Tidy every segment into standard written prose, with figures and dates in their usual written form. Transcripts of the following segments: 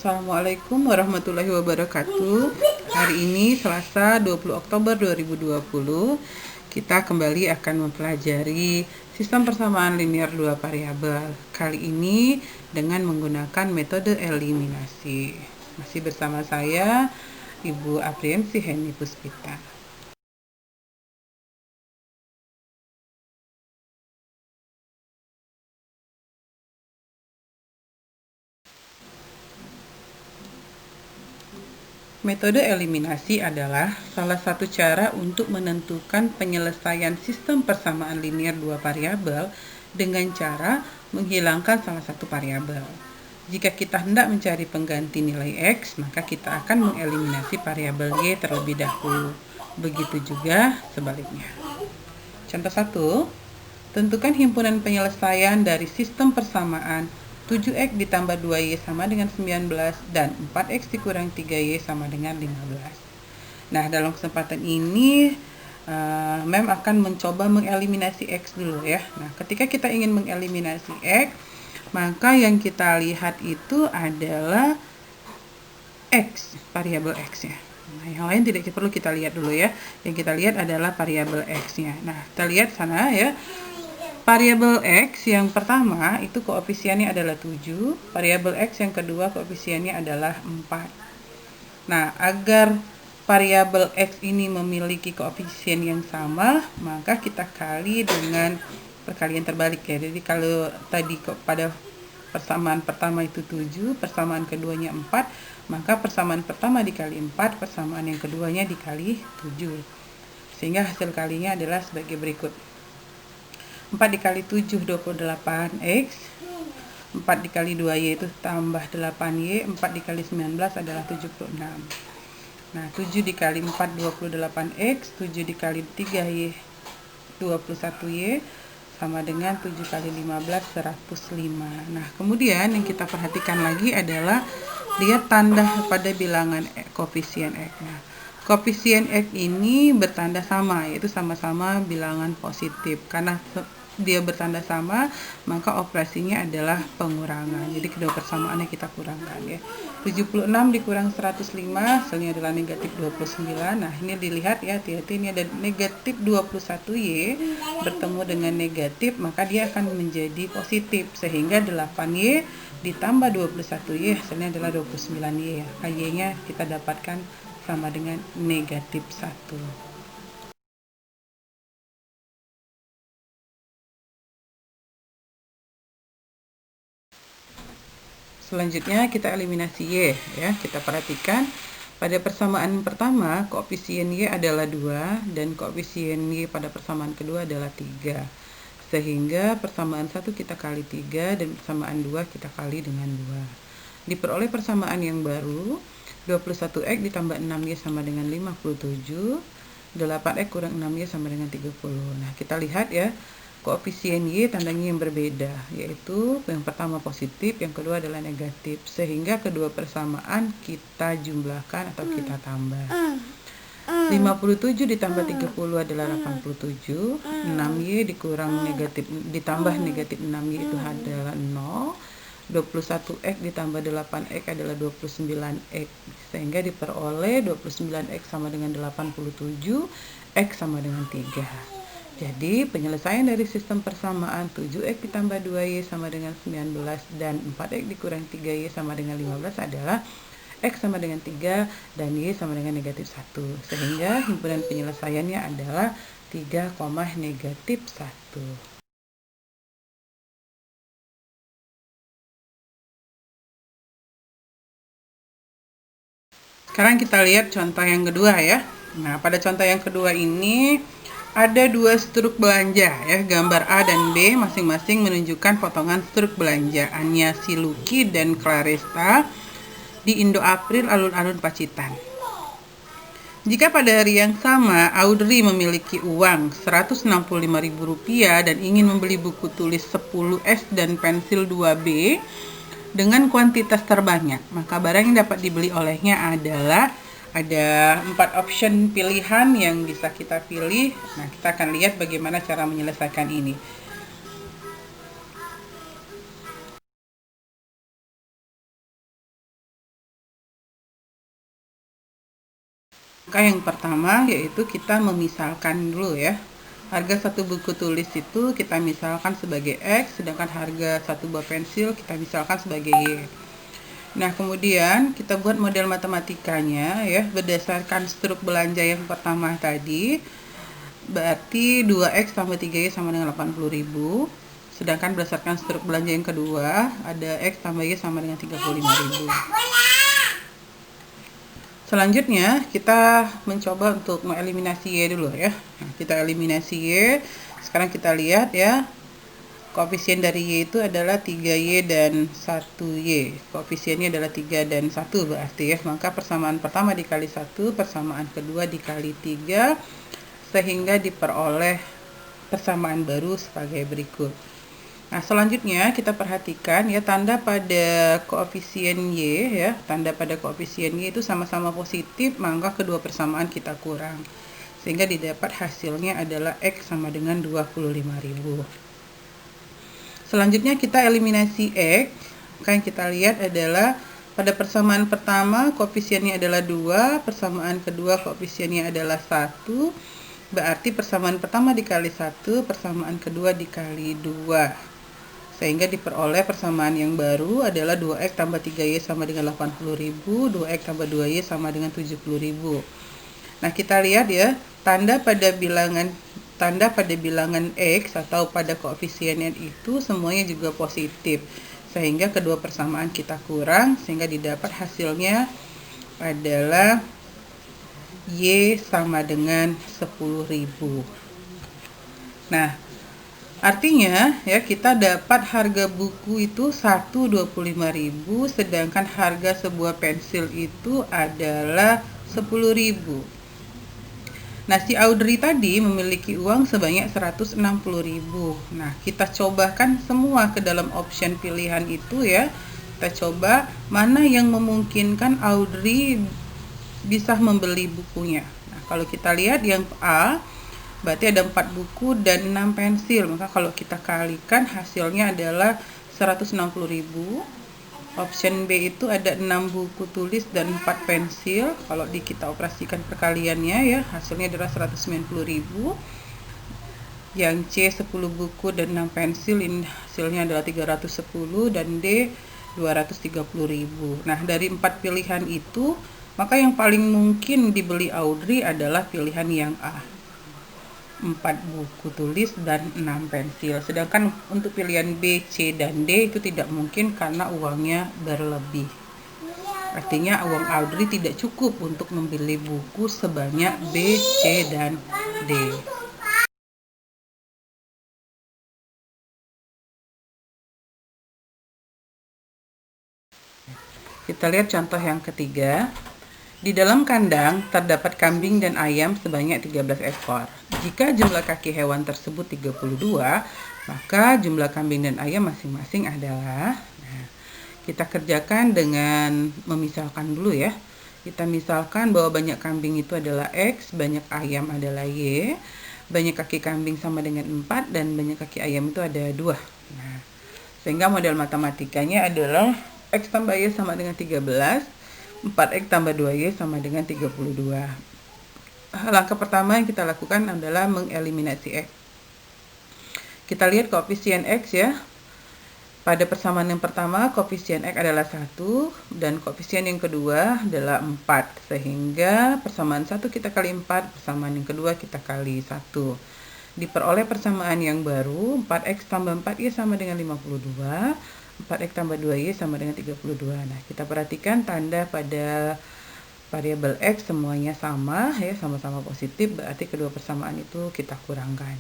Assalamualaikum warahmatullahi wabarakatuh. Hari ini Selasa 20 Oktober 2020, kita kembali akan mempelajari sistem persamaan linier dua variabel. Kali ini dengan menggunakan metode eliminasi. Masih bersama saya Ibu Apriensi Heni Puspita. Metode eliminasi adalah salah satu cara untuk menentukan penyelesaian sistem persamaan linier dua variabel dengan cara menghilangkan salah satu variabel. Jika kita hendak mencari pengganti nilai X, maka kita akan mengeliminasi variabel Y terlebih dahulu. Begitu juga sebaliknya. Contoh 1, tentukan himpunan penyelesaian dari sistem persamaan 7X ditambah 2Y sama dengan 19 dan 4X dikurang 3Y sama dengan 15. Nah, dalam kesempatan ini Mem akan mencoba mengeliminasi X dulu ya. Nah, ketika kita ingin mengeliminasi X, maka yang kita lihat itu adalah X, variabel X ya. Nah, yang lain tidak perlu kita lihat dulu ya. Yang kita lihat adalah variabel X-nya. Nah, kita lihat sana ya. Variabel X yang pertama itu koefisiennya adalah 7, variabel X yang kedua koefisiennya adalah 4. Nah, agar variabel X ini memiliki koefisien yang sama, maka kita kali dengan perkalian terbalik ya. Jadi kalau tadi pada persamaan pertama itu 7, persamaan keduanya 4, maka persamaan pertama dikali 4, persamaan yang keduanya dikali 7. Sehingga hasil kalinya adalah sebagai berikut. 4 dikali 7, 28X. 4 dikali 2Y itu tambah 8Y. 4 dikali 19 adalah 76. Nah, 7 dikali 4, 28X. 7 dikali 3Y, 21Y. Sama dengan 7 kali 15, 105. Nah, kemudian yang kita perhatikan lagi adalah lihat tanda pada bilangan koefisien X. Nah, koefisien X ini bertanda sama, yaitu sama-sama bilangan positif. Karena dia bertanda sama, maka operasinya adalah pengurangan. Jadi kedua persamaannya kita kurangkan ya. 76 dikurang 105 hasilnya adalah negatif 29. Nah, ini dilihat ya, hati-hati, ini ada negatif 21Y bertemu dengan negatif, maka dia akan menjadi positif, sehingga 8Y ditambah 21Y hasilnya adalah 29Y ya. Y-nya kita dapatkan sama dengan negatif 1. Selanjutnya kita eliminasi Y ya. Kita perhatikan pada persamaan pertama koefisien Y adalah 2 dan koefisien Y pada persamaan kedua adalah 3. Sehingga persamaan 1 kita kali 3 dan persamaan 2 kita kali dengan 2. Diperoleh persamaan yang baru, 21X ditambah 6Y sama dengan 57, 8X kurang 6Y sama dengan 30. Nah, kita lihat ya, koefisien Y tandanya yang berbeda, yaitu yang pertama positif, yang kedua adalah negatif, sehingga kedua persamaan kita jumlahkan atau kita tambah. 57 ditambah 30 adalah 87, 6Y dikurang negatif ditambah negatif 6Y itu adalah 0, 21X ditambah 8X adalah 29X, sehingga diperoleh 29X sama dengan 87, X sama dengan 3. Jadi penyelesaian dari sistem persamaan 7X ditambah 2Y sama dengan 19 dan 4X dikurang 3Y sama dengan 15 adalah X sama dengan 3 dan Y sama dengan negatif 1. Sehingga himpunan penyelesaiannya adalah 3, negatif 1. Sekarang kita lihat contoh yang kedua ya. Nah, pada contoh yang kedua ini ada dua struk belanja ya, gambar A dan B masing-masing menunjukkan potongan struk belanjaannya si Lucky dan Claresta di Indo April alun-alun Pacitan. Jika pada hari yang sama Audrey memiliki uang Rp165.000 dan ingin membeli buku tulis 10S dan pensil 2B dengan kuantitas terbanyak, maka barang yang dapat dibeli olehnya adalah ada 4 option pilihan yang bisa kita pilih. Nah, kita akan lihat bagaimana cara menyelesaikan ini. Langkah yang pertama yaitu kita memisalkan dulu ya. Harga satu buku tulis itu kita misalkan sebagai X, sedangkan harga satu buah pensil kita misalkan sebagai Y. Nah, kemudian kita buat model matematikanya ya, berdasarkan struk belanja yang pertama tadi. Berarti 2X tambah 3Y sama dengan 80.000. Sedangkan berdasarkan struk belanja yang kedua, ada X tambah Y sama dengan 35.000. Selanjutnya kita mencoba untuk mengeliminasi Y dulu ya. Nah, kita eliminasi Y. Sekarang kita lihat ya. Koefisien dari Y itu adalah 3Y dan 1Y. Koefisiennya adalah 3 dan 1 berarti ya. Maka persamaan pertama dikali 1, persamaan kedua dikali 3, sehingga diperoleh persamaan baru sebagai berikut. Nah, selanjutnya kita perhatikan ya, tanda pada koefisien Y ya, tanda pada koefisien Y itu sama-sama positif, maka kedua persamaan kita kurang. Sehingga didapat hasilnya adalah X sama dengan 25.000. Selanjutnya kita eliminasi X. Maka yang kita lihat adalah pada persamaan pertama koefisiennya adalah 2, persamaan kedua koefisiennya adalah 1. Berarti persamaan pertama dikali 1, persamaan kedua dikali 2. Sehingga diperoleh persamaan yang baru adalah 2X tambah 3Y sama dengan 80.000, 2X tambah 2Y sama dengan 70.000. Nah, kita lihat ya, tanda pada bilangan X atau pada koefisiennya itu semuanya juga positif. Sehingga kedua persamaan kita kurang, sehingga didapat hasilnya adalah Y sama dengan 10.000. Nah, artinya ya, kita dapat harga buku itu 125.000, sedangkan harga sebuah pensil itu adalah 10.000. Nah, si Audrey tadi memiliki uang sebanyak 160.000. Nah, kita cobakan semua ke dalam option pilihan itu ya. Kita coba mana yang memungkinkan Audrey bisa membeli bukunya. Nah, kalau kita lihat yang A, berarti ada 4 buku dan 6 pensil. Maka kalau kita kalikan hasilnya adalah 160.000. Option B itu ada 6 buku tulis dan 4 pensil. Kalau kita operasikan perkaliannya ya, hasilnya adalah 190.000. Yang C 10 buku dan 6 pensil, ini hasilnya adalah 310, dan D 230.000. Nah, dari 4 pilihan itu, maka yang paling mungkin dibeli Audrey adalah pilihan yang A. 4 buku tulis dan 6 pensil. Sedangkan untuk pilihan B, C, dan D itu tidak mungkin karena uangnya berlebih. Artinya uang Audrey tidak cukup untuk membeli buku sebanyak B, C, dan D. Kita lihat contoh yang ketiga. Di dalam kandang terdapat kambing dan ayam sebanyak 13 ekor. Jika jumlah kaki hewan tersebut 32, maka jumlah kambing dan ayam masing-masing adalah, nah, kita kerjakan dengan memisalkan dulu ya. Kita misalkan bahwa banyak kambing itu adalah X, banyak ayam adalah Y, banyak kaki kambing sama dengan 4, dan banyak kaki ayam itu ada 2. Nah, sehingga model matematikanya adalah X tambah Y sama dengan 13, 4X tambah 2Y sama dengan 32. Langkah pertama yang kita lakukan adalah mengeliminasi X. Kita lihat koefisien X ya. Pada persamaan yang pertama, koefisien X adalah 1, dan koefisien yang kedua adalah 4. Sehingga persamaan 1 kita kali 4, persamaan yang kedua kita kali 1. Diperoleh persamaan yang baru, 4X tambah 4Y sama dengan 52. 4X tambah 2Y sama dengan 32. Nah, kita perhatikan tanda pada variabel X semuanya sama ya, sama-sama positif, berarti kedua persamaan itu kita kurangkan.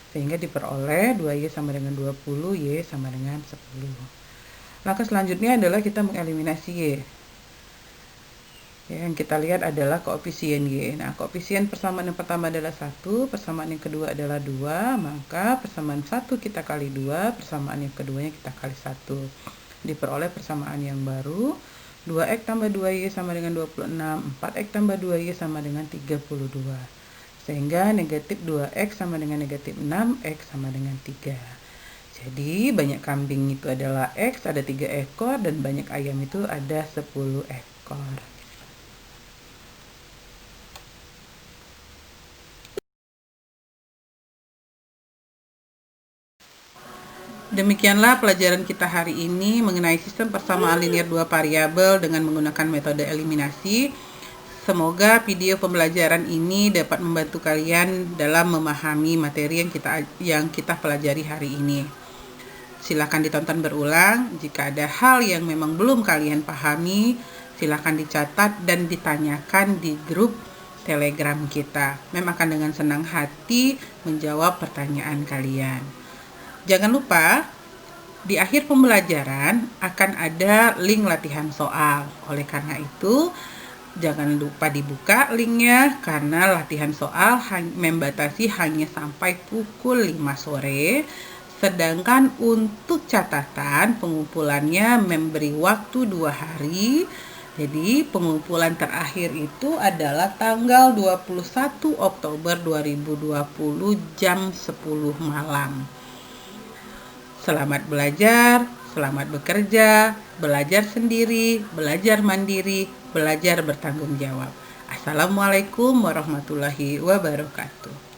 Sehingga diperoleh 2Y sama dengan 20, Y sama dengan 10. Langkah selanjutnya adalah kita mengeliminasi Y. Ya, yang kita lihat adalah koefisien Y. Nah, koefisien persamaan yang pertama adalah 1, persamaan yang kedua adalah 2, maka persamaan 1 kita kali 2, persamaan yang keduanya kita kali 1. Diperoleh persamaan yang baru, 2X tambah 2Y sama dengan 26, 4X tambah 2Y sama dengan 32. Sehingga negatif 2X sama dengan negatif 6, X sama dengan 3. Jadi banyak kambing itu adalah X, ada 3 ekor, dan banyak ayam itu ada 10 ekor. Demikianlah pelajaran kita hari ini mengenai sistem persamaan linier dua variabel dengan menggunakan metode eliminasi. Semoga video pembelajaran ini dapat membantu kalian dalam memahami materi yang kita pelajari hari ini. Silakan ditonton berulang. Jika ada hal yang memang belum kalian pahami, silakan dicatat dan ditanyakan di grup Telegram kita. Mem akan dengan senang hati menjawab pertanyaan kalian. Jangan lupa, di akhir pembelajaran akan ada link latihan soal. Oleh karena itu, jangan lupa dibuka linknya karena latihan soal membatasi hanya sampai pukul 5 sore. Sedangkan untuk catatan pengumpulannya memberi waktu 2 hari. Jadi pengumpulan terakhir itu adalah tanggal 21 Oktober 2020 jam 10 malam. Selamat belajar, selamat bekerja, belajar sendiri, belajar mandiri, belajar bertanggung jawab. Assalamualaikum warahmatullahi wabarakatuh.